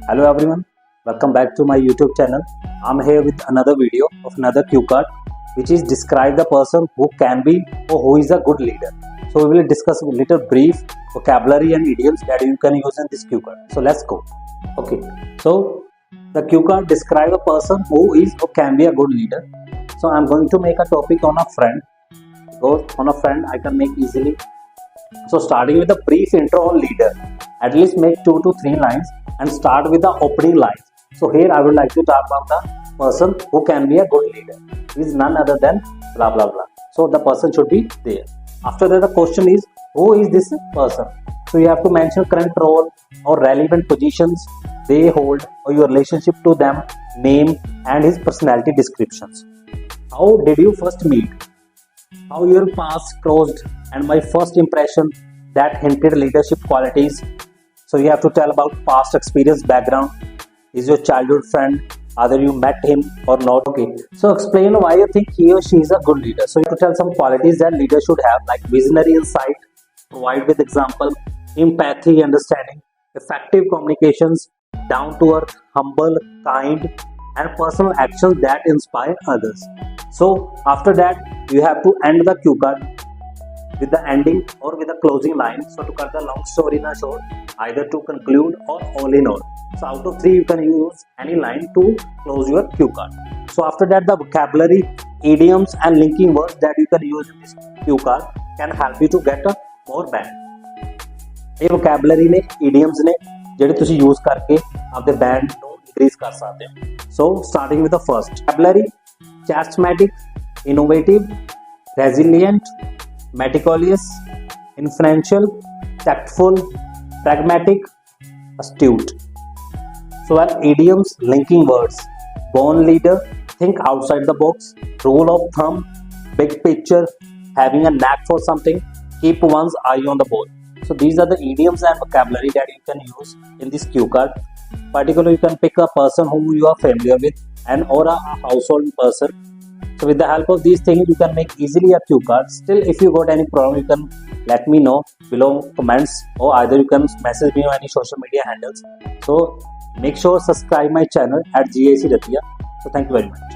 Hello everyone, welcome back to my YouTube channel. I'm here with another video of another cue card which is describe the person who can be or who is a good leader. So we will discuss a little brief vocabulary and idioms that you can use in this cue card. So let's go. Okay, so the cue card describe a person who is or can be a good leader. So I'm going to make a topic on a friend, because on a friend I can make easily. So starting with a brief intro on leader, at least make 2 to 3 lines and start with the opening lines. So here I would like to talk about the person who can be a good leader. He is none other than blah blah blah. So the person should be there. After that the question is, who is this person? So you have to mention current role or relevant positions they hold or your relationship to them, name and his personality descriptions. How did you first meet? How your paths crossed and my first impression that hinted leadership qualities. So you have to tell about past experience, background. Is your childhood friend, either you met him or not. Okay, so explain why you think he or she is a good leader. So you have to tell some qualities that leaders should have, like visionary insight, provide with example, empathy, understanding, effective communications, down to earth, humble, kind and personal actions that inspire others. So after that you have to end the cue card with the ending or with a closing line. So to cut the long story in a short, either to conclude or all in all. So out of 3 you can use any line to close your cue card. So after that the vocabulary, idioms and linking words that you can use in this cue card can help you to get a more band. ये vocabulary ने, idioms ने ਜਿਹੜੇ ਤੁਸੀਂ use ਕਰਕੇ ਆਪਦੇ band ਨੂੰ increase ਕਰ ਸਕਦੇ ਹੋ. So starting with the first vocabulary, charismatic, innovative, resilient, meticulous, influential, tactful, pragmatic, astute. So while idioms, linking words, born leader, think outside the box, rule of thumb, big picture, having a knack for something, keep one's eye on the ball. So these are the idioms and vocabulary that you can use in this cue card. Particularly you can pick a person whom you are familiar with and or a household person. So with the help of these things you can make easily a cue card. Still if you got any problem you can let me know below comments, or either you can message me on any social media handles. So make sure subscribe my channel at GAC Ratia. So thank you very much.